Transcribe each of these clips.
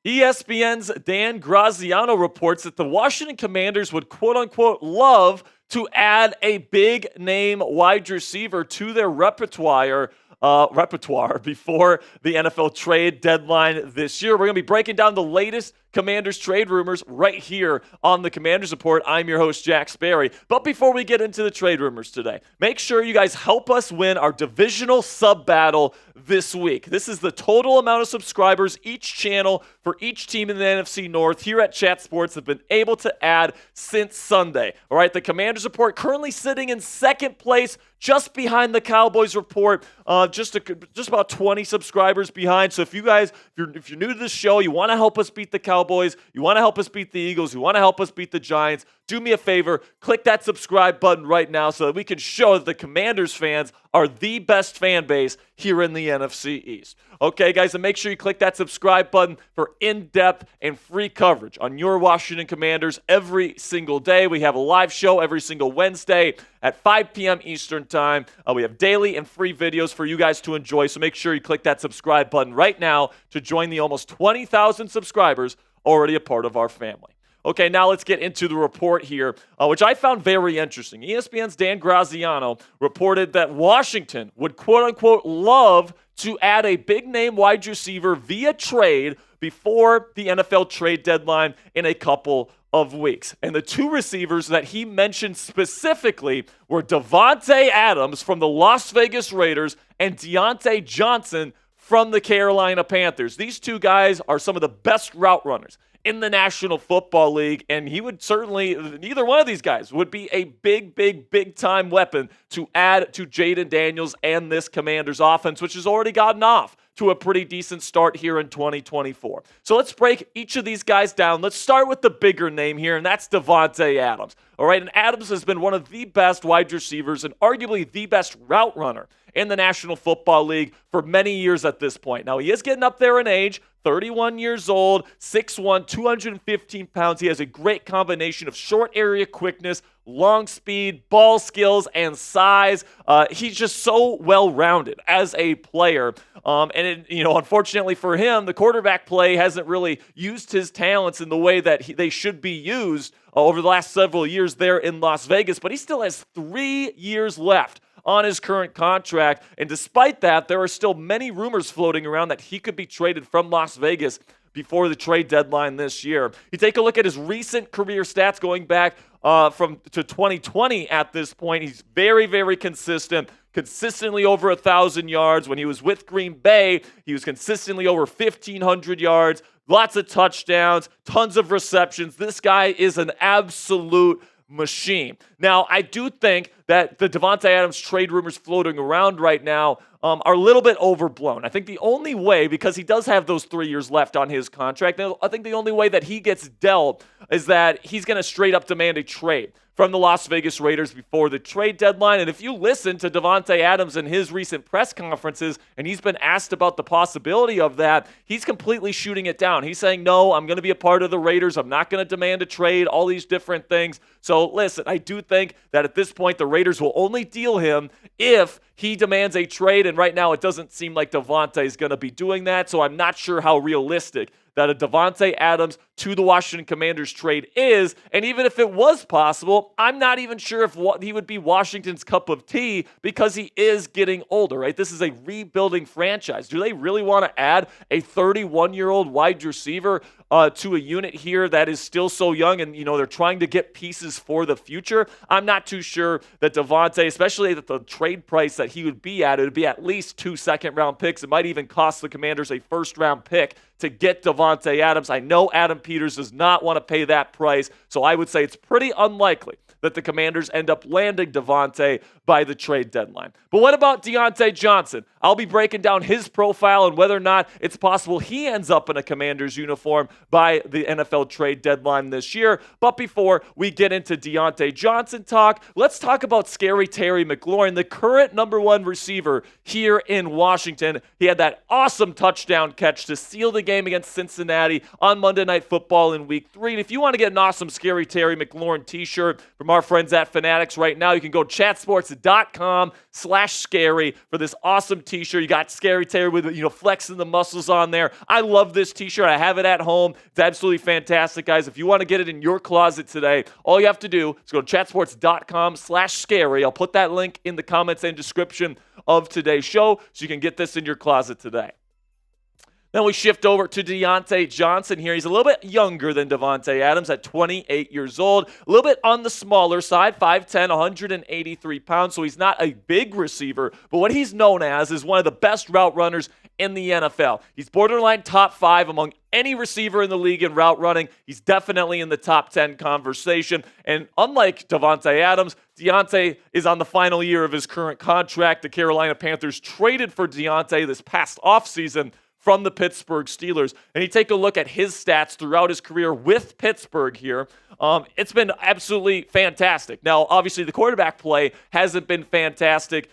ESPN's Dan Graziano reports that the Washington Commanders would quote-unquote love to add a big-name wide receiver to their repertoire before the NFL trade deadline this year. We're going to be breaking down the latest Commanders trade rumors right here on the Commanders Report. I'm your host, Jack Sperry. But before we get into the trade rumors today, make sure you guys help us win our divisional sub battle this week. This is the total amount of subscribers each channel for each team in the NFC North here at Chat Sports have been able to add since Sunday. All right, the Commanders Report currently sitting in second place, just behind the Cowboys Report, just about 20 subscribers behind. So if you're new to this show, you want to help us beat the Cowboys, you want to help us beat the Eagles, you want to help us beat the Giants, do me a favor, click that subscribe button right now so that we can show that the Commanders fans are the best fan base here in the NFC East. Okay, guys, and make sure you click that subscribe button for in-depth and free coverage on your Washington Commanders every single day. We have a live show every single Wednesday at 5 p.m. Eastern Time. We have daily and free videos for you guys to enjoy, so make sure you click that subscribe button right now to join the almost 20,000 subscribers already a part of our family. Okay, now let's get into the report here, which I found very interesting. ESPN's Dan Graziano reported that Washington would quote-unquote love to add a big-name wide receiver via trade before the NFL trade deadline in a couple of weeks. And the two receivers that he mentioned specifically were Davante Adams from the Las Vegas Raiders and Diontae Johnson from the Carolina Panthers. These two guys are some of the best route runners in the National Football League, and he would certainly, neither one of these guys would be a big time weapon to add to Jayden Daniels and this Commanders offense, which has already gotten off to a pretty decent start here in 2024. So let's break each of these guys down. Let's start with the bigger name here, and that's Davante Adams. All right, and Adams has been one of the best wide receivers and arguably the best route runner in the National Football League for many years at this point. Now, he is getting up there in age, 31 years old, 6'1", 215 pounds. He has a great combination of short area quickness, long speed, ball skills, and size. He's just so well-rounded as a player. Unfortunately for him, the quarterback play hasn't really used his talents in the way that they should be used over the last several years there in Las Vegas, but he still has 3 years left on his current contract. And despite that, there are still many rumors floating around that he could be traded from Las Vegas before the trade deadline this year. You take a look at his recent career stats going back to 2020 at this point. He's very consistent. Consistently over 1,000 yards. When he was with Green Bay, he was consistently over 1,500 yards. Lots of touchdowns, tons of receptions. This guy is an absolute machine. Now, I do think that the Davante Adams trade rumors floating around right now are a little bit overblown. I think the only way, because he does have those 3 years left on his contract, I think the only way that he gets dealt is that he's going to straight up demand a trade from the Las Vegas Raiders before the trade deadline. And if you listen to Davante Adams in his recent press conferences, and he's been asked about the possibility of that, he's completely shooting it down. He's saying, no, I'm going to be a part of the Raiders. I'm not going to demand a trade, all these different things. So listen, I do think that at this point, the Raiders will only deal him if he demands a trade. And right now, it doesn't seem like Davante is going to be doing that. So I'm not sure how realistic that a Davante Adams to the Washington Commanders trade is. And even if it was possible, I'm not even sure if he would be Washington's cup of tea because he is getting older, right? This is a rebuilding franchise. Do they really want to add a 31-year-old wide receiver to a unit here that is still so young and, they're trying to get pieces for the future? I'm not too sure that Davante, especially at the trade price that he would be at, it would be at least 2 second-round picks. It might even cost the Commanders a first-round pick to get Davante Adams. I know Adam Peters does not want to pay that price, so I would say it's pretty unlikely that the Commanders end up landing Davante by the trade deadline. But what about Diontae Johnson? I'll be breaking down his profile and whether or not it's possible he ends up in a Commanders uniform by the NFL trade deadline this year. But before we get into Diontae Johnson talk, let's talk about scary Terry McLaurin, the current number one receiver here in Washington. He had that awesome touchdown catch to seal the game against Cincinnati on Monday Night Football in Week 3. And if you want to get an awesome scary Terry McLaurin t-shirt from our friends at Fanatics right now, you can go chatsports.com/scary for this awesome t-shirt. You got Scary Terry with, flexing the muscles on there. I love this t-shirt. I have it at home. It's absolutely fantastic, guys. If you want to get it in your closet today, all you have to do is go to chatsports.com/scary. I'll put that link in the comments and description of today's show so you can get this in your closet today. Then we shift over to Diontae Johnson here. He's a little bit younger than Davante Adams at 28 years old. A little bit on the smaller side, 5'10", 183 pounds, so he's not a big receiver. But what he's known as is one of the best route runners in the NFL. He's borderline top 5 among any receiver in the league in route running. He's definitely in the top 10 conversation. And unlike Davante Adams, Diontae is on the final year of his current contract. The Carolina Panthers traded for Diontae this past offseason from the Pittsburgh Steelers. And you take a look at his stats throughout his career with Pittsburgh here. It's been absolutely fantastic. Now, obviously, the quarterback play hasn't been fantastic,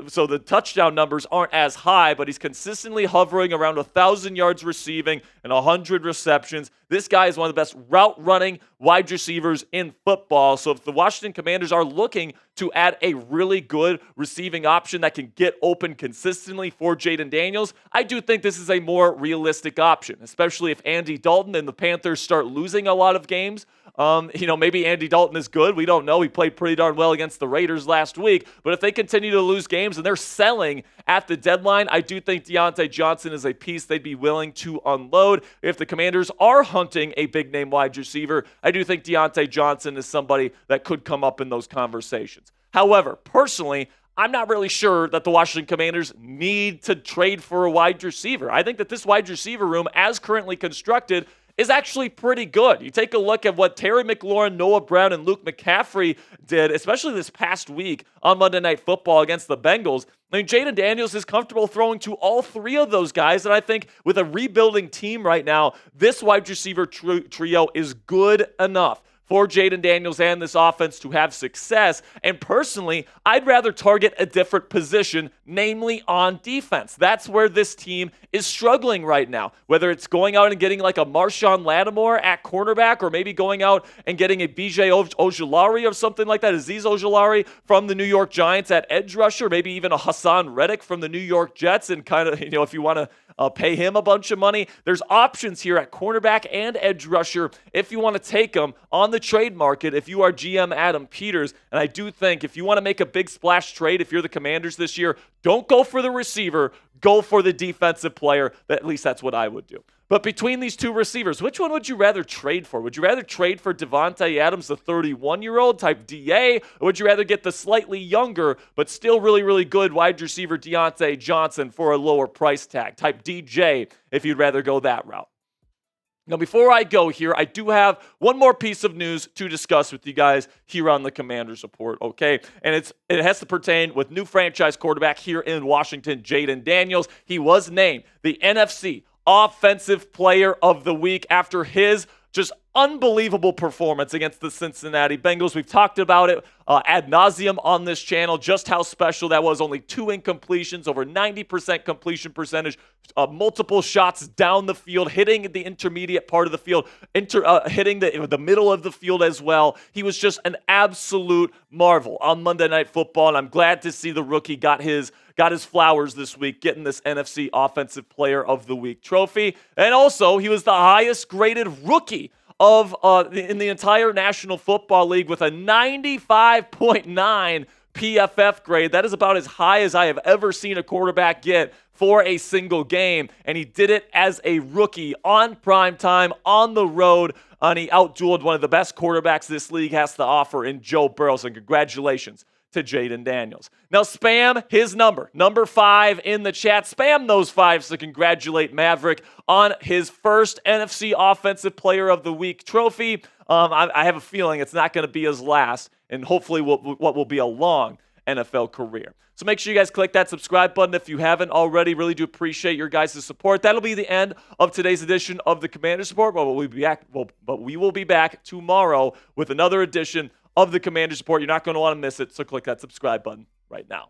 so the touchdown numbers aren't as high, but he's consistently hovering around 1,000 yards receiving and 100 receptions. This guy is one of the best route-running wide receivers in football. So if the Washington Commanders are looking to add a really good receiving option that can get open consistently for Jayden Daniels, I do think this is a more realistic option, especially if Andy Dalton and the Panthers start losing a lot of games. Maybe Andy Dalton is good. We don't know. He played pretty darn well against the Raiders last week. But if they continue to lose games and they're selling at the deadline, I do think Diontae Johnson is a piece they'd be willing to unload. If the Commanders are hunting a big-name wide receiver, I do think Diontae Johnson is somebody that could come up in those conversations. However, personally, I'm not really sure that the Washington Commanders need to trade for a wide receiver. I think that this wide receiver room, as currently constructed, is actually pretty good. You take a look at what Terry McLaurin, Noah Brown, and Luke McCaffrey did, especially this past week on Monday Night Football against the Bengals. I mean, Jayden Daniels is comfortable throwing to all three of those guys, and I think with a rebuilding team right now, this wide receiver trio is good enough for Jayden Daniels and this offense to have success. And personally, I'd rather target a different position, namely on defense. That's where this team is struggling right now. Whether it's going out and getting like a Marshawn Lattimore at cornerback, or maybe going out and getting a BJ Ojulari or something like that, Azeez Ojulari from the New York Giants at edge rusher, maybe even a Hassan Reddick from the New York Jets, and kind of, if you want to pay him a bunch of money. There's options here at cornerback and edge rusher if you want to take them on the trade market if you are GM Adam Peters. And I do think if you want to make a big splash trade, if you're the Commanders this year, don't go for the receiver, go for the defensive player. At least that's what I would do. But between these two receivers, which one would you rather trade for? Would you rather trade for Davante Adams, the 31-year-old type DA, or would you rather get the slightly younger but still really, really good wide receiver Diontae Johnson for a lower price tag, type DJ, if you'd rather go that route? Now, before I go here, I do have one more piece of news to discuss with you guys here on the Commanders Report, okay? And it has to pertain with new franchise quarterback here in Washington, Jayden Daniels. He was named the NFC Offensive Player of the Week after his just unbelievable performance against the Cincinnati Bengals. We've talked about it ad nauseum on this channel, just how special that was. Only 2 incompletions, over 90% completion percentage, multiple shots down the field, hitting the intermediate part of the field, hitting the middle of the field as well. He was just an absolute marvel on Monday Night Football, and I'm glad to see the rookie got his flowers this week, getting this NFC Offensive Player of the Week trophy. And also, he was the highest graded rookie in the entire National Football League with a 95.9 PFF grade. That is about as high as I have ever seen a quarterback get for a single game. And he did it as a rookie on prime time, on the road, and he outdueled one of the best quarterbacks this league has to offer in Joe Burrow. So congratulations to Jayden Daniels. Now spam his number 5 in the chat. Spam those 5s to congratulate Maverick on his first NFC Offensive Player of the Week trophy. I have a feeling it's not going to be his last, and hopefully what will be a long NFL career. So make sure you guys click that subscribe button if you haven't already. Really do appreciate your guys' support. That'll be the end of today's edition of the Commanders Report. But we will be back tomorrow with another edition of the Commanders Report. You're not going to want to miss it, so click that subscribe button right now.